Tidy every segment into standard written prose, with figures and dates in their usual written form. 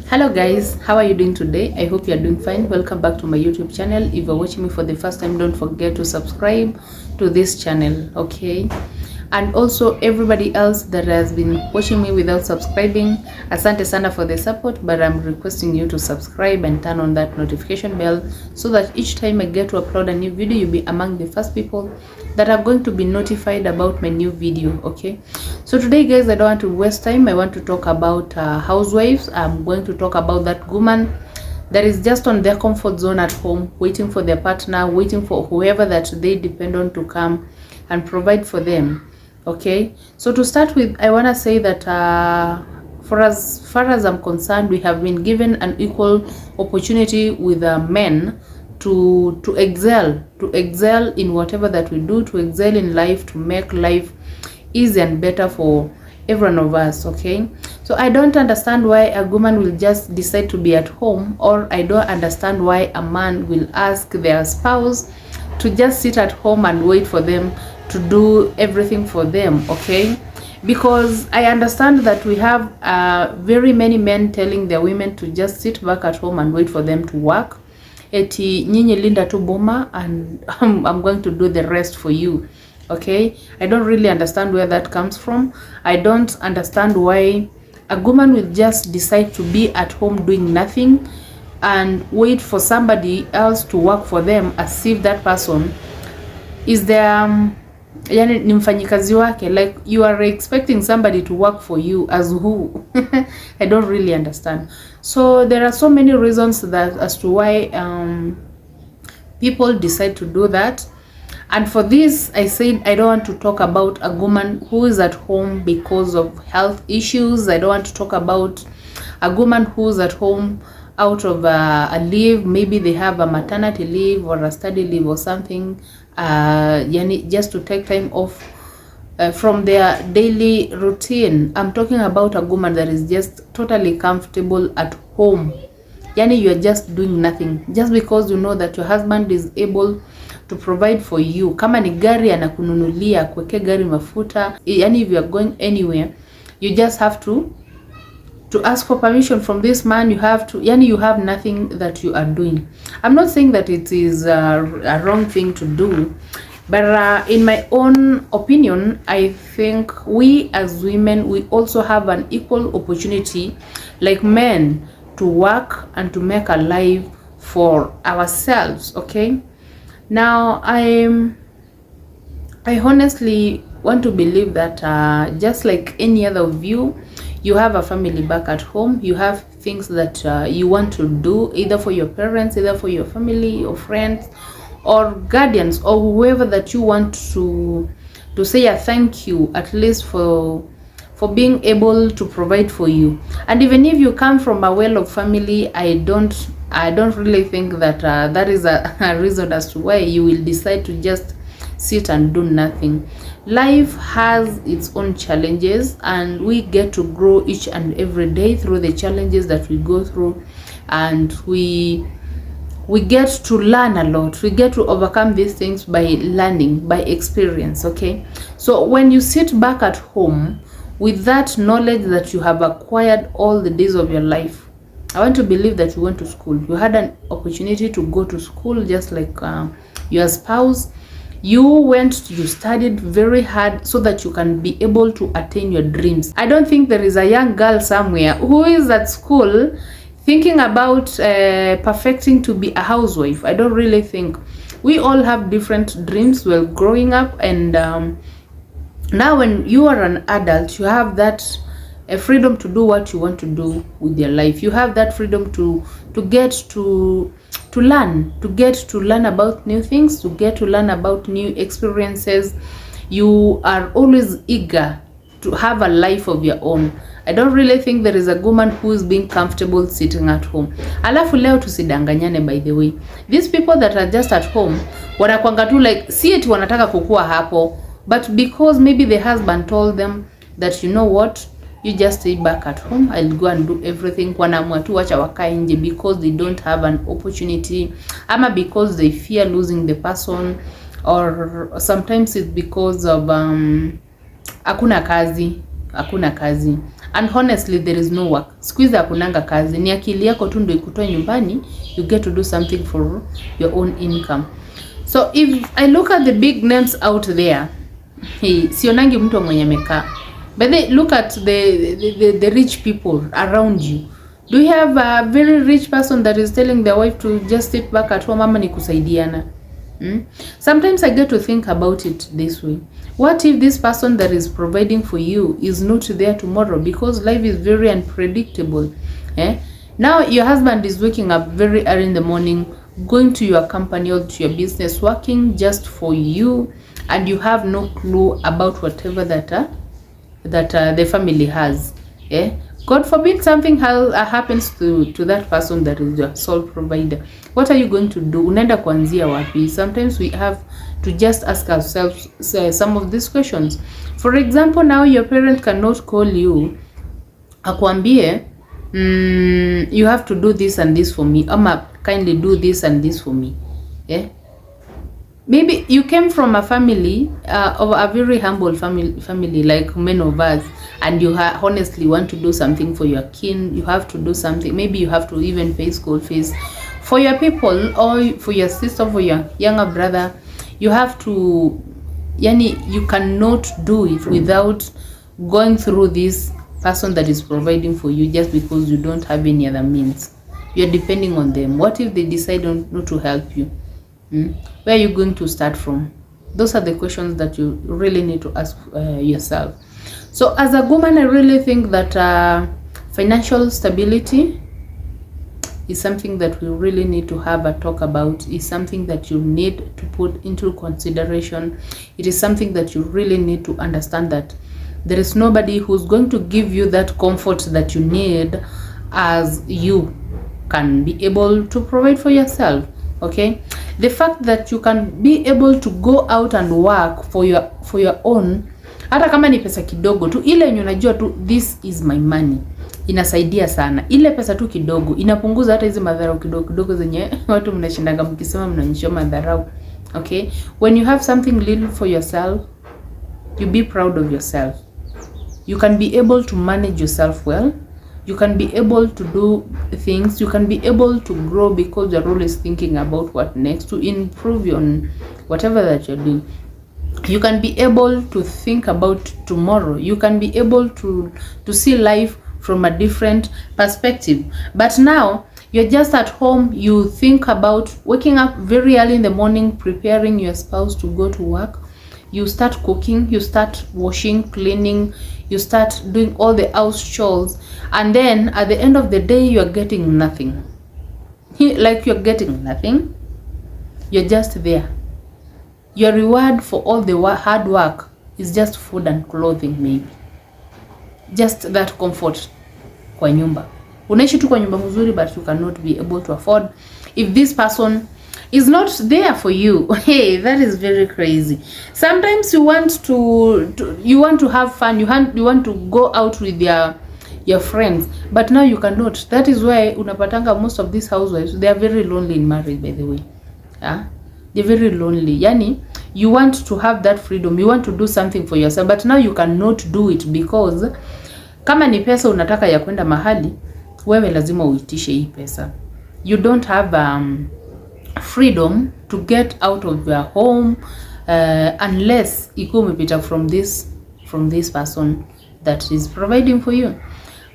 Hello guys, how are you doing today? I hope you are doing fine. Welcome back to my YouTube channel. If you're watching me for the first time, don't forget to subscribe to this channel, okay? And also everybody else that has been watching me without subscribing, asante sana for the support, but I'm requesting you to subscribe and turn on that notification bell so that each time I get to upload a new video, you'll be among the first people that are going to be notified about my new video, okay? So today guys, I don't want to waste time. I want to talk about housewives. I'm going to talk about that woman that is just on their comfort zone at home, waiting for their partner, waiting for whoever that they depend on to come and provide for them, okay? So to start with, I want to say that for as far as I'm concerned, we have been given an equal opportunity with men to excel in whatever that we do, to excel in life, to make life easy and better for every one of us, okay? So I don't understand why a woman will just decide to be at home, or I don't understand why a man will ask their spouse to just sit at home and wait for them to do everything for them, okay? Because I understand that we have very many men telling their women to just sit back at home and wait for them to work. Eti nyinyi linda tu boma and I'm going to do the rest for you, okay? I don't really understand where that comes from. I don't understand why a woman will just decide to be at home doing nothing and wait for somebody else to work for them, as if that person is their yani ni mfanyikazi wake. Like you are expecting somebody to work for you as who? I don't really understand. So there are so many reasons that as to why people decide to do that. And for this, I said I don't want to talk about a woman who is at home because of health issues. I don't want to talk about a woman who's at home out of a leave. Maybe they have a maternity leave or a study leave or something, just to take time off from their daily routine. I'm talking about a woman that is just totally comfortable at home. Yani you are just doing nothing just because you know that your husband is able to provide for you. Kama ni gari anakununulia, kuweke gari mafuta, yani if you are going anywhere, you just have to ask for permission from this man. You have to, yani you have nothing that you are doing. I'm not saying that it is a wrong thing to do, but in my own opinion, I think we as women, we also have an equal opportunity like men to work and to make a life for ourselves, okay? Now I honestly want to believe that just like any other of you, you have a family back at home. You have things that you want to do, either for your parents, either for your family or friends or guardians, or whoever that you want to say a thank you at least for being able to provide for you. And even if you come from a well-off family, I don't really think that that is a reason as to why you will decide to just sit and do nothing. Life has its own challenges, and we get to grow each and every day through the challenges that we go through, and we get to learn a lot. We get to overcome these things by learning, by experience, okay? So when you sit back at home with that knowledge that you have acquired all the days of your life, I want to believe that you went to school. You had an opportunity to go to school just like your spouse. You studied very hard so that you can be able to attain your dreams. I don't think there is a young girl somewhere who is at school thinking about perfecting to be a housewife. I don't really think. We all have different dreams while growing up, and now when you are an adult, you have that freedom to do what you want to do with your life. You have that freedom to get to learn about new things, to get to learn about new experiences. You are always eager to have a life of your own. I don't really think there is a woman who is being comfortable sitting at home. Alafu leo tusidanganyane, by the way. These people that are just at home, wanakwanga tu like, si eti wanataka kukua hapo, but because maybe the husband told them that, you know what, you just stay back at home, I'll go and do everything. Wanaamua tu wacha wakae nje because they don't have an opportunity, ama because they fear losing the person, or sometimes it's because of hakuna kazi. and honestly there is no work. Siku hizi hakunanga kazi, ni akili yako tu ndio ikutoa nyumbani, you get to do something for your own income. So if I look at the big names out there, sionangi mtu mwenye amekaa. But they look at the rich people around you. Do you have a very rich person that is telling their wife to just sit back at home, mama ni kusaidiana? Sometimes I get to think about it this way. What if this person that is providing for you is not there tomorrow? Because life is very unpredictable. Now your husband is waking up very early in the morning, going to your company or to your business, working just for you, and you have no clue about whatever that the family has. God forbid something happens to that person that is your sole provider. What are you going to do? Unaenda kuanzia wapi? Sometimes we have to just ask ourselves some of these questions. For example, now your parent cannot call you akwambie you have to do this and this for me, ama kindly do this and this for me. Maybe you came from a family of a very humble family like many of us, and you honestly want to do something for your kin. You have to do something. Maybe you have to even pay school fees for your people, or for your sister, for your younger brother. You have to, you cannot do it without going through this person that is providing for you, just because you don't have any other means. You're depending on them. What if they decide not to help you? Where are you going to start from? Those are the questions that you really need to ask yourself. So as a woman, I really think that financial stability is something that we really need to have a talk about. Is something that you need to put into consideration. It is something that you really need to understand that there is nobody who's going to give you that comfort that you need as you can be able to provide for yourself. Okay, the fact that you can be able to go out and work for your own, hata kama ni pesa kidogo tu, ile yenye unajua tu this is my money, inasaidia sana. Ile pesa tu kidogo inapunguza hata hizo madharau kidogo zenye watu mnashindanga mkisema mnanyisha madharau. Okay, when you have something little for yourself, you be proud of yourself. You can be able to manage yourself well. You can be able to do things. You can be able to grow, because you're always thinking about what next to improve on whatever that you're doing. You can be able to think about tomorrow. You can be able to see life from a different perspective. But now you're just at home. You think about waking up very early in the morning, preparing your spouse to go to work. You start cooking, you start washing, cleaning, you start doing all the house chores, and then at the end of the day you're getting nothing. Like you're getting nothing. You're just there. Your reward for all the hard work is just food and clothing, maybe. Just that comfort kwa nyumba. Unaishi tu kwa nyumba mzuri, but you cannot be able to afford if this person is not there for you. Hey, that is very crazy. Sometimes you want to have fun. You want to go out with your friends, but now you cannot. That is why unapatanga most of these housewives, they are very lonely in marriage, by the way. They're very lonely. Yani, you want to have that freedom. You want to do something for yourself, but now you cannot do it because kama ni pesa unataka ya kwenda mahali, wewe lazima uitishe hii pesa. You don't have freedom to get out of your home unless ikuwa umepita from this person that is providing for you.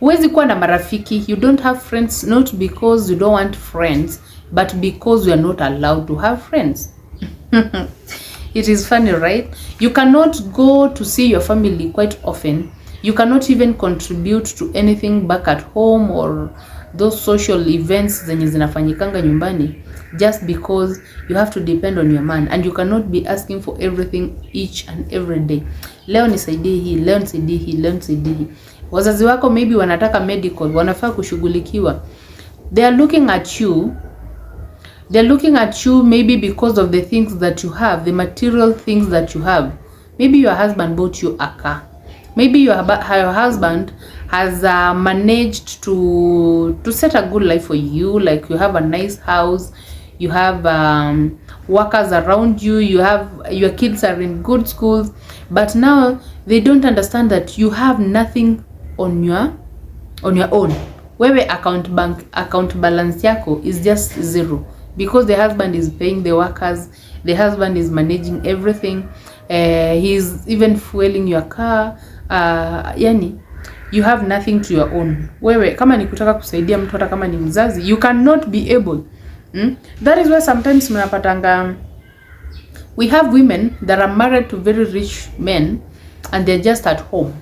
Huwezi kuwa na marafiki. You don't have friends, not because you don't want friends, but because you are not allowed to have friends. It is funny, right? You cannot go to see your family quite often. You cannot even contribute to anything back at home or those social events zenye zinafanyikanga nyumbani, just because you have to depend on your man, and you cannot be asking for everything each and every day. Leo nisaidie hii, leo nisaidie hii, leo nisaidie hii. Wazazi wako maybe wanataka medical, wanafaa kushughulikiwa. They are looking at you. They're looking at you maybe because of the things that you have, the material things that you have. Maybe your husband bought you a car. Maybe your husband has managed to set a good life for you. Like you have a nice house, you have workers around you, your kids are in good schools, but now they don't understand that you have nothing on your own. Wewe account balance yako is just zero because the husband is paying the workers, the husband is managing everything, he's even fueling your car, yani you have nothing to your own. Wewe kama ni kutaka kusaidia mtu hata kama ni mzazi, you cannot be able. That is why sometimes mnapatanga we have women that are married to very rich men and they're just at home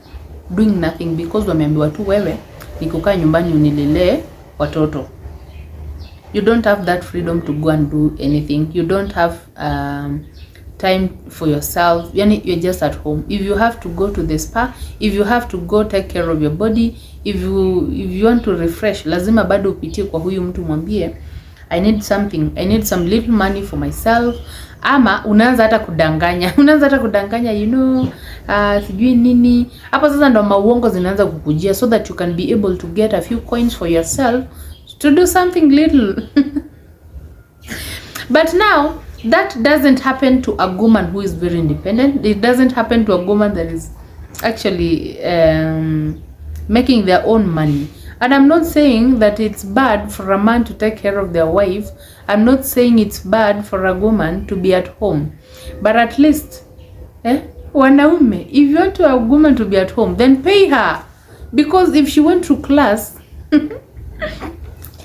doing nothing because wameambiwa tu wewe ni kukaa nyumbani unilelee watoto. You don't have that freedom to go and do anything. You don't have time for yourself. Yani you're just at home. If you have to go to the spa, if you have to go take care of your body, if you want to refresh, lazima bado upitie kwa huyu mtu mwambie I need something, I need some little money for myself. Ama unaanza hata kudanganya, you know, sijui nini. Hapo sasa ndo mauongo zinaanza kukujia so that you can be able to get a few coins for yourself to do something little. But now that doesn't happen to a woman who is very independent. It doesn't happen to a woman that is actually making their own money. And I'm not saying that it's bad for a man to take care of their wife. I'm not saying it's bad for a woman to be at home. But at least, wanaume, if you want a woman to be at home, then pay her. Because if she went to class,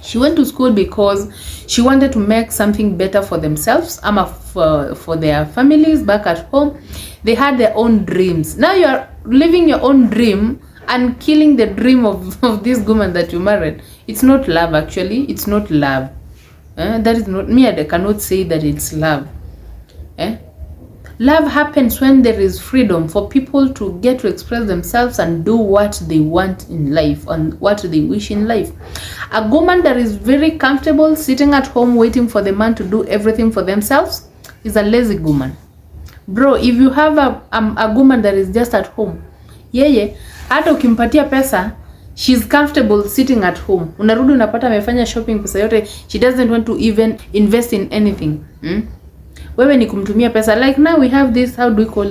she went to school because she wanted to make something better for themselves, for their families back at home. They had their own dreams. Now you are living your own dream and killing the dream of this woman that you married. It's not love, actually. It's not love. That is not me. I cannot say that it's love. Love happens when there is freedom for people to get to express themselves and do what they want in life and what they wish in life. A woman that is very comfortable sitting at home waiting for the man to do everything for themselves is a lazy woman. Bro, if you have a woman that is just at home, yeye hata ukimpatia pesa, she's comfortable sitting at home. Unarudi unapata amefanya shopping pesa yote, she doesn't want to even invest in anything. Wewe ni kumtumia pesa. Like now we have this, how do we call,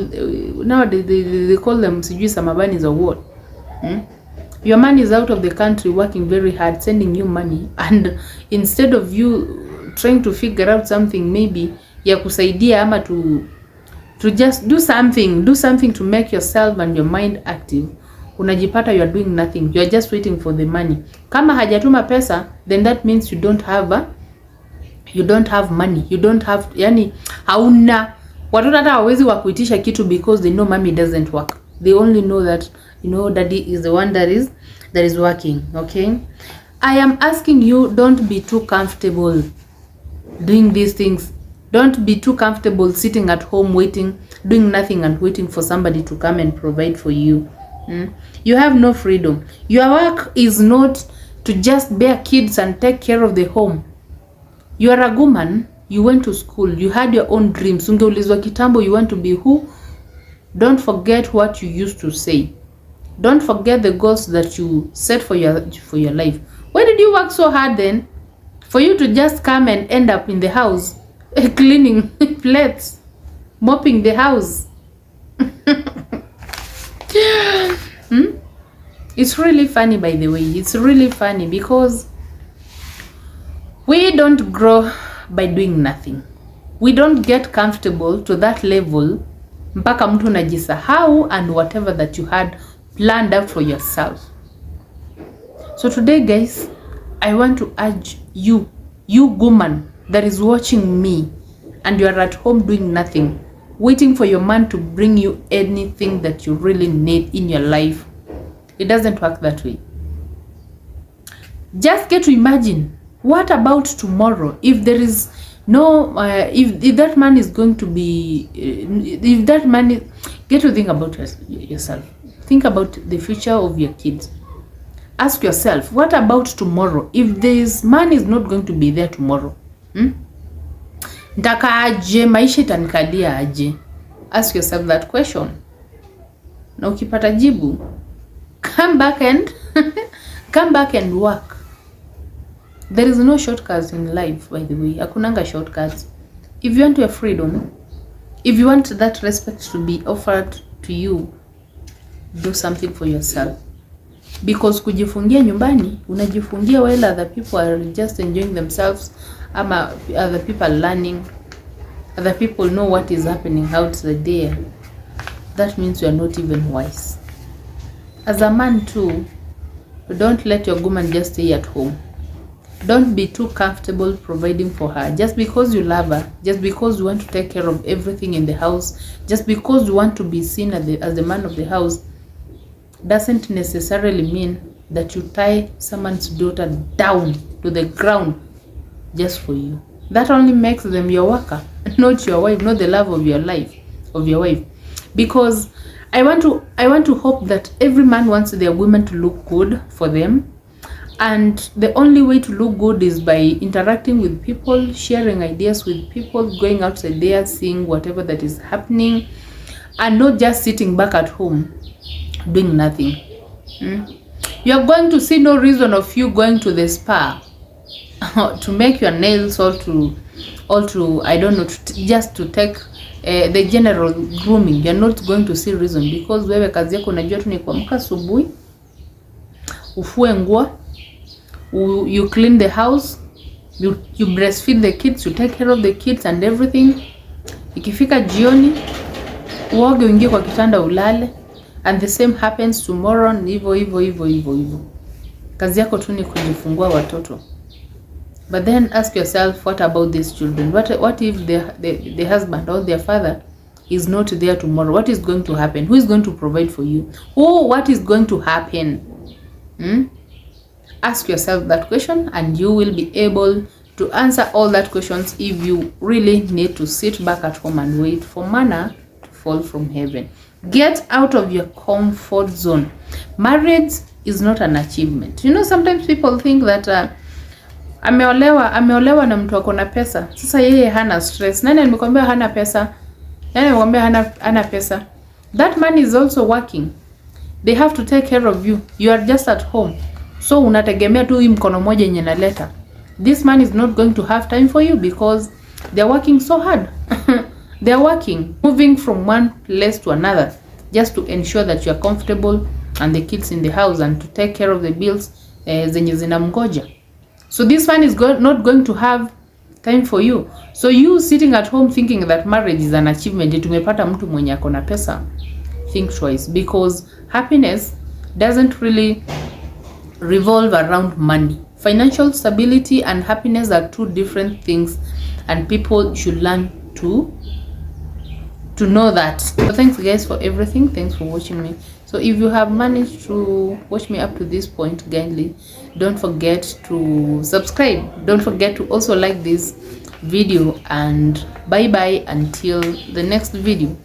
now they call them sijui samabanis or what. Your man is out of the country working very hard, sending you money, and instead of you trying to figure out something maybe ya kusaidia ama to just do something to make yourself and your mind active, unajipata you are doing nothing. You are just waiting for the money. Kama hajatuma pesa, then that means you don't have money. You don't have, yani hauna. Watoto hata hawezi wakuitisha kitu because they know mommy doesn't work. They only know that, you know, daddy is the one that is working. Okay, I am asking you, don't be too comfortable doing these things. Don't be too comfortable sitting at home waiting, doing nothing and waiting for somebody to come and provide for you. You have no freedom. Your work is not to just bear kids and take care of the home. You are a woman, you went to school, you had your own dreams. Ungeulizwa kitambo you want to be who? Don't forget what you used to say. Don't forget the goals that you set for your life. Why did you work so hard then? For you to just come and end up in the house cleaning plates, mopping the house. It's really funny, by the way. It's really funny because we don't grow by doing nothing. We don't get comfortable to that level mpaka mtu unajisahau and whatever that you had planned out for yourself. So today, guys, I want to urge you woman that is watching me and you are at home doing nothing, waiting for your man to bring you anything that you really need in your life. It doesn't work that way. Just get to imagine, what about tomorrow if there is no if that man is going to be if that man is, get to think about yourself. Think about the future of your kids. Ask yourself, what about tomorrow if this man is not going to be there tomorrow? Ndaka aje, maisha itanikalia aje? Ask yourself that question. Na ukipata jibu, come back and work. There is no shortcuts in life, by the way. Hakunanga shortcuts. If you want your freedom, if you want that respect to be offered to you, do something for yourself. because kujifungia nyumbani, unajifungia while other people are just enjoying themselves, ama other people are learning, other people know what is happening outside there. That means you are not even wise. As a man too, don't let your woman just stay at home. Don't be too comfortable providing for her. Just because you love her, just because you want to take care of everything in the house, just because you want to be seen as the man of the house, doesn't necessarily mean that you tie someone's daughter down to the ground just for you. That only makes them your worker, not your wife, not the love of your life, of your wife. Because I want to hope that every man wants their women to look good for them. And the only way to look good is by interacting with people, sharing ideas with people, going outside there, seeing whatever that is happening, and not just sitting back at home doing nothing. You are going to see no reason of you going to the spa to make your nails, or to I don't know, just to take the general grooming. You're not going to see reason, because wewe kazi yako unajua tu ni kuamka asubuhi, ufue nguo, you clean the house, you breastfeed the kids, you take care of the kids and everything. Ikifika jioni uoge, uingie kwa kitanda ulale, and the same happens tomorrow. Hivyo. Kazi yako tu ni kujifungua watoto. But then ask yourself, what about these children? What if the husband or their father is not there tomorrow? What is going to happen? Who is going to provide for you? What is going to happen? Ask yourself that question, and you will be able to answer all that questions if you really need to sit back at home and wait for manna to fall from heaven. Get out of your comfort zone. Marriage is not an achievement. You know, sometimes people think that ameolewa na mtu akona pesa, sasa yeye hana stress. Nani amekwambia hana pesa? Nani amekwambia hana pesa? That man is also working. They have to take care of you. You are just at home. So unategemea tu hii mkono moja yenye naleta. This man is not going to have time for you because they are working so hard. They are working, moving from one place to another, just to ensure that you are comfortable and the kids in the house, and to take care of the bills zenye zinamgoja. So this man is not going to have time for you. So you sitting at home thinking that marriage is an achievement, tumepata mtu mwenye akona pesa, think twice, because happiness doesn't really revolve around money. Financial stability and happiness are two different things, and people should learn to know that. So thanks guys for everything. Thanks for watching me. So if you have managed to watch me up to this point, kindly don't forget to subscribe. Don't forget to also like this video, and bye bye until the next video.